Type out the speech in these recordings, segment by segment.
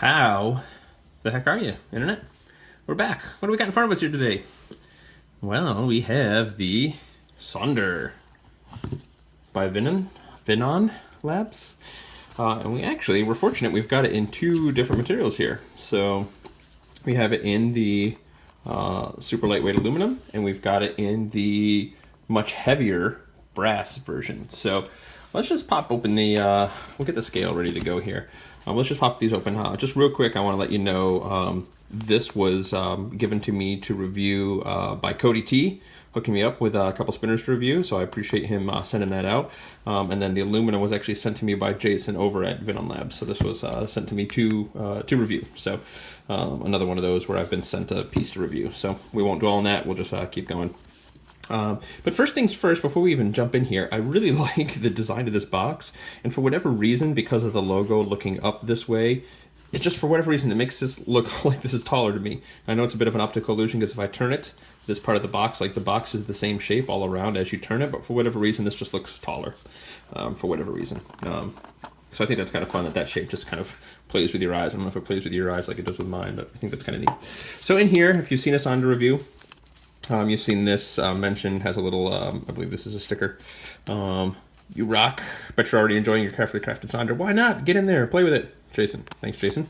How the heck are you, Internet? We're back. What do we got in front of us here today? Well, we have the Sonder by Vinon Labs. And we're fortunate, we've got it in two different materials here. So we have it in the super lightweight aluminum, and we've got it in the much heavier brass version. So let's just pop open the, we'll get the scale ready to go here. Let's just pop these open. Just real quick, I want to let you know this was given to me to review by Cody T, hooking me up with a couple spinners to review, so I appreciate him sending that out. And then the aluminum was actually sent to me by Jason over at Vinon Labs, so this was sent to me to review. So another one of those where I've been sent a piece to review. So we won't dwell on that, we'll just keep going. But first things first, before we even jump in here, I really like the design of this box, and for whatever reason, because of the logo looking up this way, it just, for whatever reason, it makes this look like this is taller to me. I know it's a bit of an optical illusion because if I turn it, this part of the box, like the box is the same shape all around as you turn it, but for whatever reason, this just looks taller, for whatever reason. So I think that's kind of fun that shape just kind of plays with your eyes. I don't know if it plays with your eyes like it does with mine, but I think that's kind of neat. So in here, if you've seen us on the review, you've seen this mentioned, has a little, I believe this is a sticker. You rock. Bet you're already enjoying your carefully crafted Sonder. Why not? Get in there, play with it. Jason. Thanks, Jason.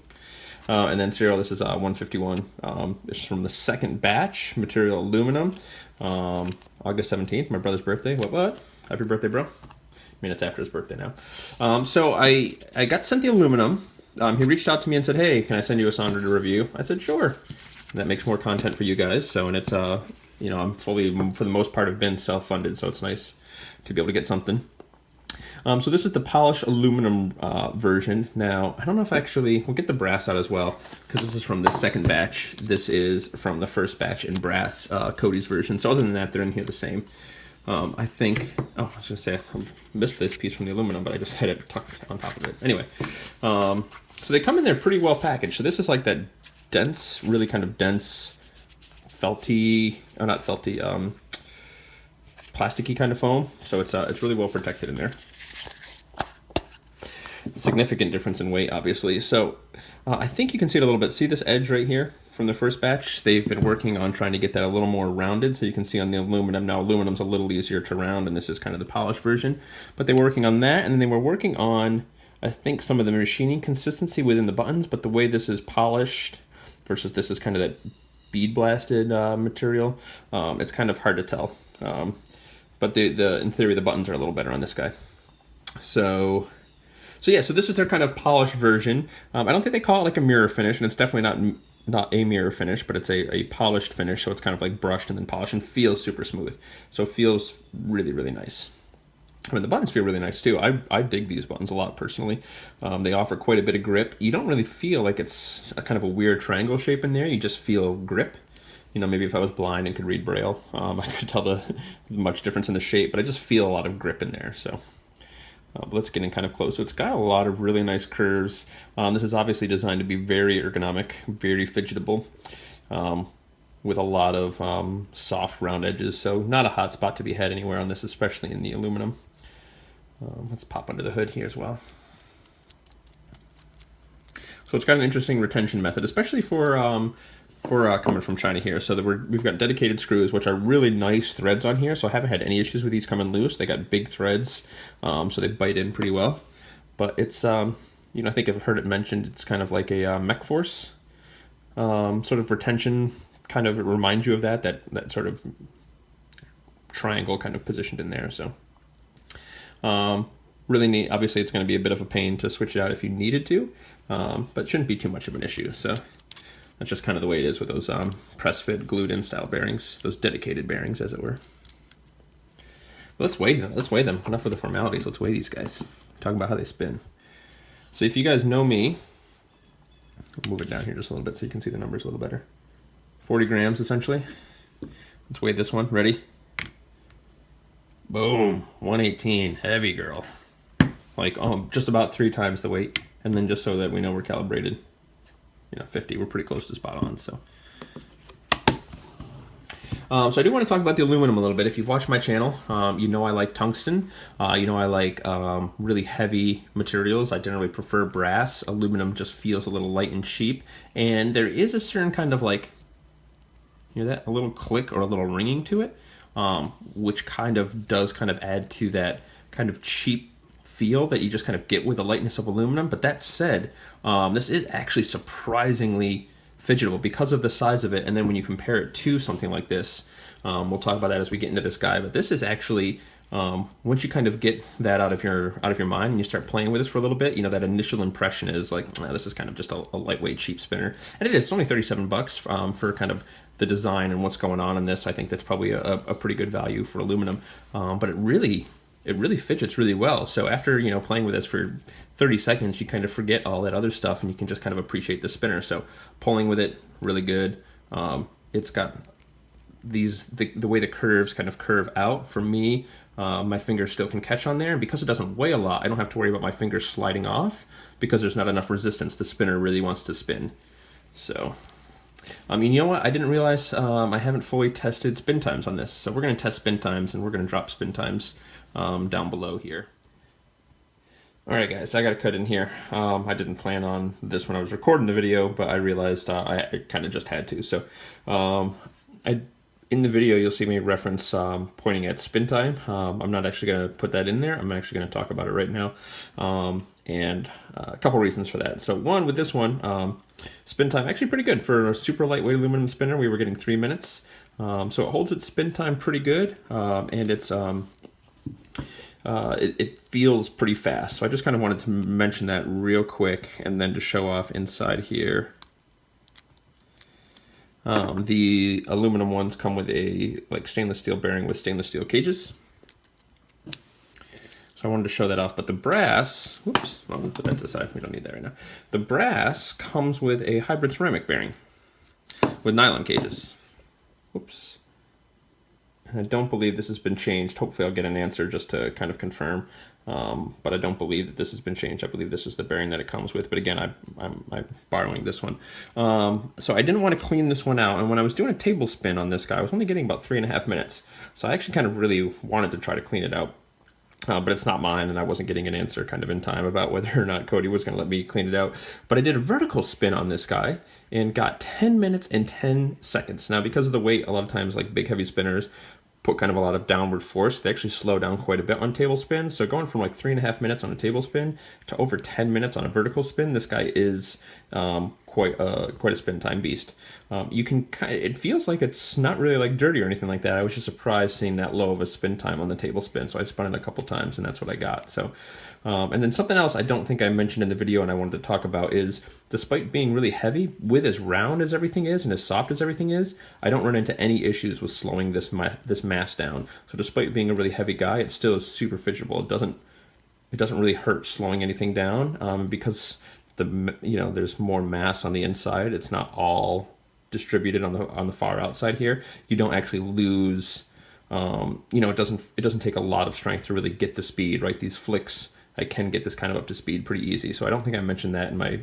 And then serial, this is 151. This is from the second batch, material aluminum. August 17th, my brother's birthday. What? Happy birthday, bro. I mean, it's after his birthday now. So I got sent the aluminum. He reached out to me and said, hey, can I send you a Sonder to review? I said, sure. And that makes more content for you guys. So, and it's, you know, I'm fully, for the most part, have been self-funded, so it's nice to be able to get something. So this is the polished aluminum version. Now, I don't know if actually, we'll get the brass out as well, because this is from the second batch. This is from the first batch in brass, Cody's version. So other than that, they're in here the same. I think, oh, I was gonna say, I missed this piece from the aluminum, but I just had it tucked on top of it. Anyway, so they come in there pretty well packaged. So this is like that dense, really kind of dense, felty, or not felty, plasticky kind of foam. So it's really well protected in there. Significant difference in weight, obviously. So I think you can see it a little bit. See this edge right here from the first batch? They've been working on trying to get that a little more rounded, so you can see on the aluminum. Now aluminum's a little easier to round, and this is kind of the polished version. But they were working on that, and then they were working on, I think, some of the machining consistency within the buttons, but the way this is polished versus this is kind of that bead blasted material, it's kind of hard to tell. But in theory, the buttons are a little better on this guy. So yeah, so this is their kind of polished version. I don't think they call it like a mirror finish, and it's definitely not a mirror finish, but it's a polished finish, so it's kind of like brushed and then polished and feels super smooth. So it feels really, really nice. I mean, the buttons feel really nice too. I dig these buttons a lot personally. They offer quite a bit of grip. You don't really feel like it's a kind of a weird triangle shape in there. You just feel grip. You know, maybe if I was blind and could read Braille, I could tell the much difference in the shape, but I just feel a lot of grip in there. So but let's get in kind of close. So it's got a lot of really nice curves. This is obviously designed to be very ergonomic, very fidgetable, with a lot of soft round edges. So not a hot spot to be had anywhere on this, especially in the aluminum. Let's pop under the hood here as well. So it's got an interesting retention method, especially for coming from China here. So we've got dedicated screws, which are really nice threads on here. So I haven't had any issues with these coming loose. They got big threads, so they bite in pretty well. But it's, you know, I think I've heard it mentioned, it's kind of like a mech force sort of retention. Kind of, it reminds you of that sort of triangle kind of positioned in there. So really neat. Obviously, it's going to be a bit of a pain to switch it out if you needed to, but shouldn't be too much of an issue. So that's just kind of the way it is with those press fit glued in style bearings, those dedicated bearings, as it were. But let's weigh them. Enough of the formalities. Let's weigh these guys. Talk about how they spin. So if you guys know me, I'll move it down here just a little bit so you can see the numbers a little better. 40 grams essentially. Let's weigh this one. Ready? Boom. 118. Heavy girl. Like just about 3 times the weight. And then just so that we know we're calibrated, you know, 50. We're pretty close to spot on. So So I do want to talk about the aluminum a little bit. If you've watched my channel, you know I like tungsten. You know I like really heavy materials. I generally prefer brass. Aluminum just feels a little light and cheap. And there is a certain kind of like, hear that? A little click or a little ringing to it, which kind of does kind of add to that kind of cheap feel that you just kind of get with the lightness of aluminum. But that said, this is actually surprisingly fidgetable because of the size of it, and then when you compare it to something like this, we'll talk about that as we get into this guy, but this is actually, once you kind of get that out of your mind and you start playing with this for a little bit, you know, that initial impression is like, this is kind of just a lightweight cheap spinner. And it is, it's only 37 bucks for kind of the design and what's going on in this. I think that's probably a pretty good value for aluminum, but it really fidgets really well. So after, you know, playing with this for 30 seconds, you kind of forget all that other stuff and you can just kind of appreciate the spinner. So pulling with it, really good. It's got the way the curves kind of curve out. For me, my fingers still can catch on there. And because it doesn't weigh a lot, I don't have to worry about my fingers sliding off because there's not enough resistance. The spinner really wants to spin. So, you know what? I didn't realize I haven't fully tested spin times on this. So we're going to test spin times and we're going to drop spin times down below here. All right, guys, I got to cut in here. I didn't plan on this when I was recording the video, but I realized I kind of just had to. So in the video, you'll see me reference pointing at spin time. I'm not actually going to put that in there. I'm actually going to talk about it right now. And a couple reasons for that. So one, with this one, spin time actually pretty good. For a super lightweight aluminum spinner, we were getting 3 minutes. So it holds its spin time pretty good, and it's it feels pretty fast. So I just kind of wanted to mention that real quick, and then to show off inside here. The aluminum ones come with a stainless steel bearing with stainless steel cages. So I wanted to show that off. But the brass, whoops, well, we'll put that to the side. We don't need that right now. The brass comes with a hybrid ceramic bearing with nylon cages. Whoops. And I don't believe this has been changed. Hopefully I'll get an answer just to kind of confirm. But I don't believe that this has been changed. I believe this is the bearing that it comes with. But again, I'm borrowing this one. So I didn't want to clean this one out. And when I was doing a table spin on this guy, I was only getting about 3.5 minutes. So I actually kind of really wanted to try to clean it out. But it's not mine, and I wasn't getting an answer kind of in time about whether or not Cody was going to let me clean it out. But I did a vertical spin on this guy and got 10 minutes and 10 seconds. Now, because of the weight, a lot of times like big heavy spinners put kind of a lot of downward force. They actually slow down quite a bit on table spins. So going from like 3.5 minutes on a table spin to over 10 minutes on a vertical spin, this guy is quite a spin time beast. You can it feels like it's not really like dirty or anything like that. I was just surprised seeing that low of a spin time on the table spin. So I spun it a couple times and that's what I got. So, and then something else I don't think I mentioned in the video and I wanted to talk about is, despite being really heavy, with as round as everything is and as soft as everything is, I don't run into any issues with slowing this mass down. So despite being a really heavy guy, it still is super fidgetable. It doesn't really hurt slowing anything down, because there's more mass on the inside. It's not all distributed on the far outside here. You don't actually lose. It doesn't take a lot of strength to really get the speed, right? These flicks, I can get this kind of up to speed pretty easy. So I don't think I mentioned that in my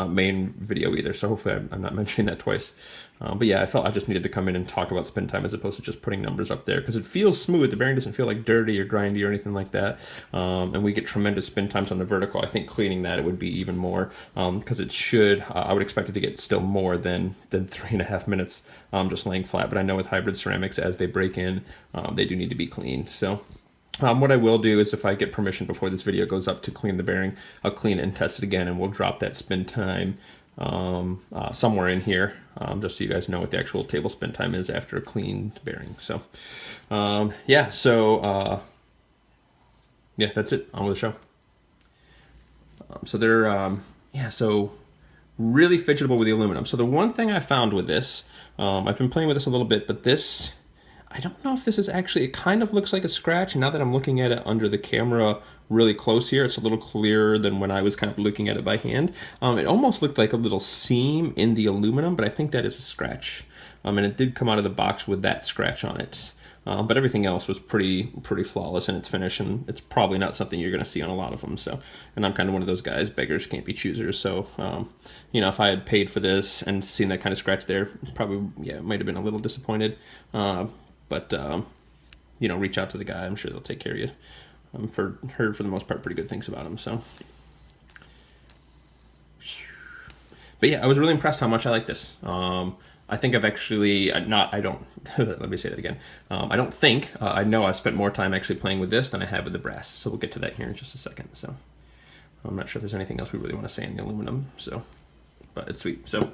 main video either. So hopefully I'm not mentioning that twice. But yeah, I felt I just needed to come in and talk about spin time as opposed to just putting numbers up there, because it feels smooth. The bearing doesn't feel like dirty or grindy or anything like that. And we get tremendous spin times on the vertical. I think cleaning that, it would be even more, because it should, I would expect it to get still more than 3.5 minutes just laying flat. But I know with hybrid ceramics, as they break in, they do need to be cleaned. So what I will do is, if I get permission before this video goes up to clean the bearing, I'll clean it and test it again, and we'll drop that spin time somewhere in here, just so you guys know what the actual table spin time is after a cleaned bearing. So yeah, that's it. On with the show. So they're so really fidgetable with the aluminum. So the one thing I found with this, I've been playing with this a little bit, but this, I don't know if this is actually, it kind of looks like a scratch. And now that I'm looking at it under the camera really close here, it's a little clearer than when I was kind of looking at it by hand. It almost looked like a little seam in the aluminum, but I think that is a scratch. And it did come out of the box with that scratch on it. but everything else was pretty flawless in its finish, and it's probably not something you're going to see on a lot of them. So, and I'm kind of one of those guys, beggars can't be choosers. So, you know, if I had paid for this and seen that kind of scratch there, probably, yeah, might have been a little disappointed. But you know, reach out to the guy. I'm sure they'll take care of you. Heard for the most part pretty good things about him. So, but yeah, I was really impressed how much I like this. I think I've actually I don't let me say that again. I don't think I know I've spent more time actually playing with this than I have with the brass. So we'll get to that here in just a second. So I'm not sure if there's anything else we really want to say in the aluminum. So, but it's sweet. So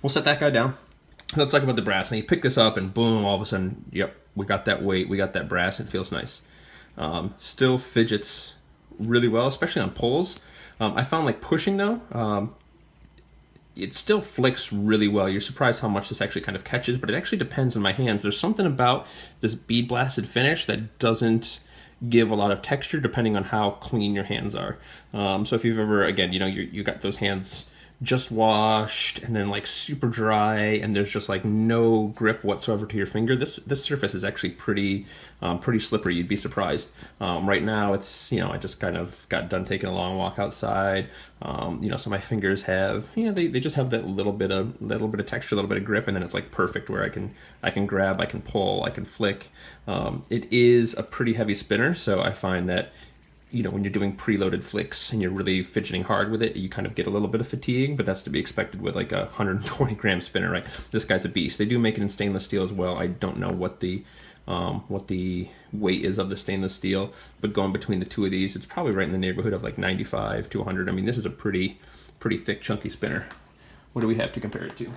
we'll set that guy down. Let's talk about the brass. Now you pick this up and boom, all of a sudden, yep, we got that weight, we got that brass. It feels nice. Still fidgets really well, especially on pulls. I found like pushing though. It still flicks really well. You're surprised how much this actually kind of catches, but it actually depends on my hands. There's something about this bead blasted finish that doesn't give a lot of texture depending on how clean your hands are. So if you've ever, again, you know, you got those hands just washed and then like super dry and there's just like no grip whatsoever to your finger, this surface is actually pretty slippery. You'd be surprised. Right now it's, you know, I just kind of got done taking a long walk outside. You know, so my fingers have, you know, they just have that little bit of texture, a little bit of grip, and then it's like perfect where I can grab, I can pull, I can flick. It is a pretty heavy spinner, so I find that, you know, when you're doing preloaded flicks and you're really fidgeting hard with it, you kind of get a little bit of fatigue, but that's to be expected with like a 120 gram spinner, right? This guy's a beast. They do make it in stainless steel as well. I don't know what the weight is of the stainless steel, but going between the two of these, it's probably right in the neighborhood of like 95 to 100. I mean, this is a pretty thick, chunky spinner. What do we have to compare it to?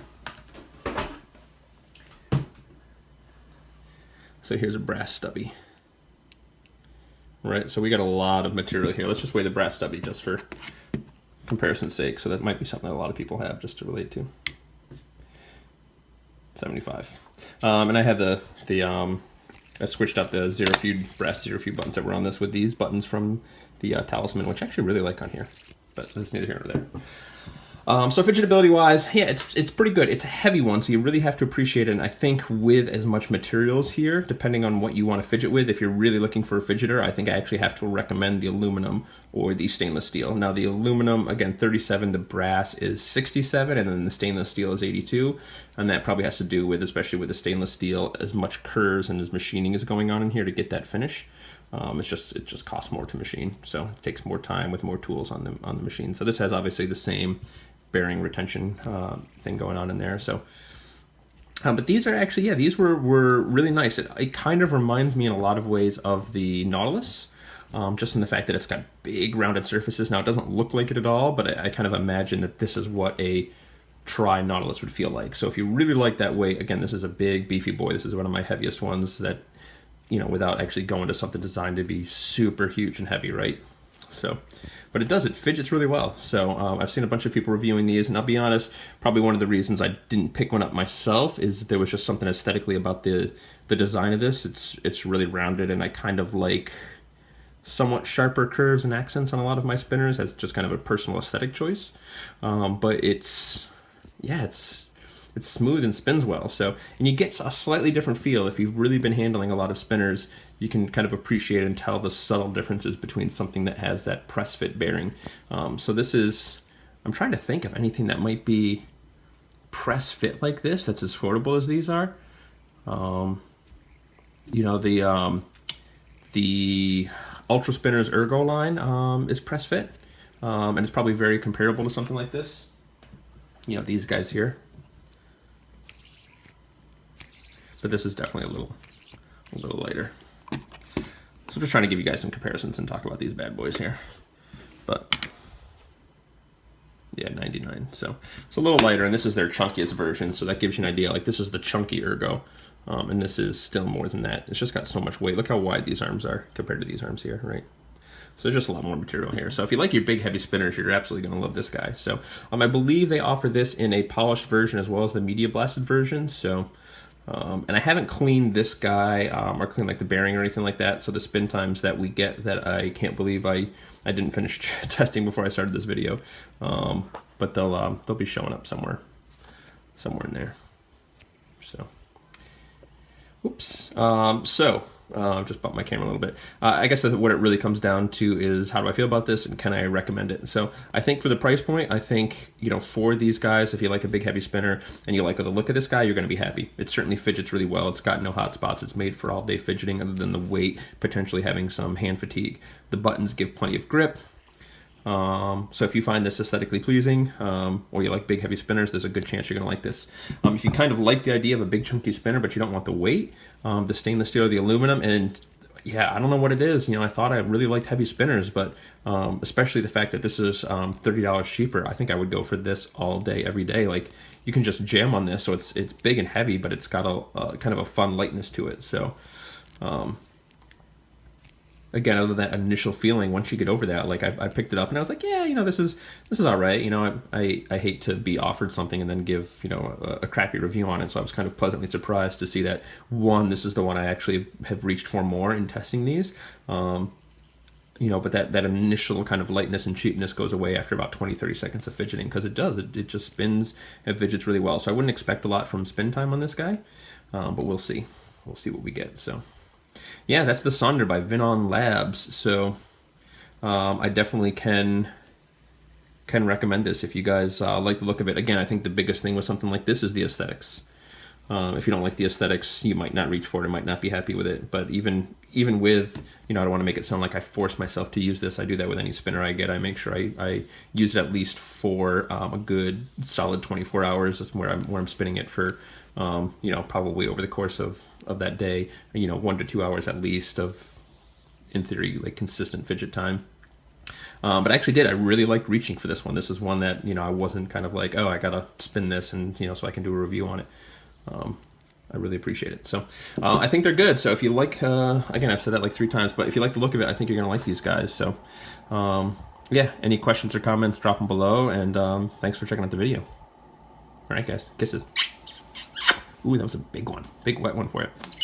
So here's a brass stubby. Right, so we got a lot of material here. Let's just weigh the brass stubby just for comparison's sake. So that might be something that a lot of people have just to relate to. 75. And I have I switched out the brass zero feud buttons that were on this with these buttons from the Talisman, which I actually really like on here. But that's neither here nor there. So fidgetability wise, yeah, it's pretty good. It's a heavy one, so you really have to appreciate it. And I think with as much materials here, depending on what you want to fidget with, if you're really looking for a fidgeter, I think I actually have to recommend the aluminum or the stainless steel. Now the aluminum, again, 37, the brass is 67, and then the stainless steel is 82. And that probably has to do with, especially with the stainless steel, as much curves and as machining is going on in here to get that finish. It just costs more to machine, so it takes more time with more tools on the machine. So this has obviously the same bearing retention thing going on in there. So, but these are actually, yeah, these were really nice. It kind of reminds me in a lot of ways of the Nautilus, just in the fact that it's got big rounded surfaces. Now it doesn't look like it at all, but I kind of imagine that this is what a tri-Nautilus would feel like. So if you really like that weight, again, this is a big beefy boy. This is one of my heaviest ones that, you know, without actually going to something designed to be super huge and heavy, right? So, but it fidgets really well. So I've seen a bunch of people reviewing these, and I'll be honest, probably one of the reasons I didn't pick one up myself is that there was just something aesthetically about the design of this. It's really rounded, and I kind of like somewhat sharper curves and accents on a lot of my spinners. That's just kind of a personal aesthetic choice. But it's smooth and spins well. So, and you get a slightly different feel if you've really been handling a lot of spinners. You can kind of appreciate and tell the subtle differences between something that has that press fit bearing. So this is, I'm trying to think of anything that might be press fit like this that's as affordable as these are. You know, the Ultra Spinners Ergo line is press fit, and it's probably very comparable to something like this. You know, these guys here. But this is definitely a little lighter. So just trying to give you guys some comparisons and talk about these bad boys here. But yeah, 99. So it's a little lighter, and this is their chunkiest version. So that gives you an idea. Like, this is the chunky Ergo, and this is still more than that. It's just got so much weight. Look how wide these arms are compared to these arms here, right? So there's just a lot more material here. So if you like your big heavy spinners, you're absolutely going to love this guy. So I believe they offer this in a polished version as well as the media blasted version. So and I haven't cleaned this guy or cleaned like the bearing or anything like that. So the spin times that we get, that I can't believe I didn't finish testing before I started this video. But they'll be showing up somewhere in there. So Oops. Just bumped my camera a little bit. I guess that what it really comes down to is how do I feel about this and can I recommend it? So I think for the price point, I think, you know, for these guys, if you like a big heavy spinner and you like the look of this guy, you're going to be happy. It certainly fidgets really well. It's got no hot spots. It's made for all day fidgeting other than the weight, potentially having some hand fatigue. The buttons give plenty of grip. So if you find this aesthetically pleasing, or you like big heavy spinners, there's a good chance you're going to like this. If you kind of like the idea of a big chunky spinner, but you don't want the weight, the stainless steel or the aluminum, and yeah, I don't know what it is. You know, I thought I really liked heavy spinners, but especially the fact that this is $30 cheaper, I think I would go for this all day, every day. Like, you can just jam on this, so it's big and heavy, but it's got a kind of a fun lightness to it. So again, other than that initial feeling, once you get over that, like I picked it up and I was like, yeah, you know, this is all right. You know, I hate to be offered something and then give, you know, a crappy review on it. So I was kind of pleasantly surprised to see that, one, this is the one I actually have reached for more in testing these. You know, but that initial kind of lightness and cheapness goes away after about 20-30 seconds of fidgeting, because it does. It just spins and fidgets really well. So I wouldn't expect a lot from spin time on this guy, but we'll see. We'll see what we get. So yeah, that's the Sonder by Vinon Labs. So I definitely can recommend this if you guys like the look of it. Again, I think the biggest thing with something like this is the aesthetics. If you don't like the aesthetics, you might not reach for it, might not be happy with it. But even with, you know, I don't want to make it sound like I force myself to use this. I do that with any spinner I get. I make sure I use it at least for a good solid 24 hours. That's where I'm spinning it for, you know, probably over the course of that day, you know, 1 to 2 hours at least of, in theory, like consistent fidget time. But I actually did. I really liked reaching for this one. This is one that, you know, I wasn't kind of like, oh, I gotta spin this and, you know, so I can do a review on it. I really appreciate it. So I think they're good. So if you like, again, I've said that like 3 times, but if you like the look of it, I think you're gonna like these guys. So yeah, any questions or comments, drop them below, and thanks for checking out the video. All right, guys, kisses. Ooh, that was a big one, big wet one for you.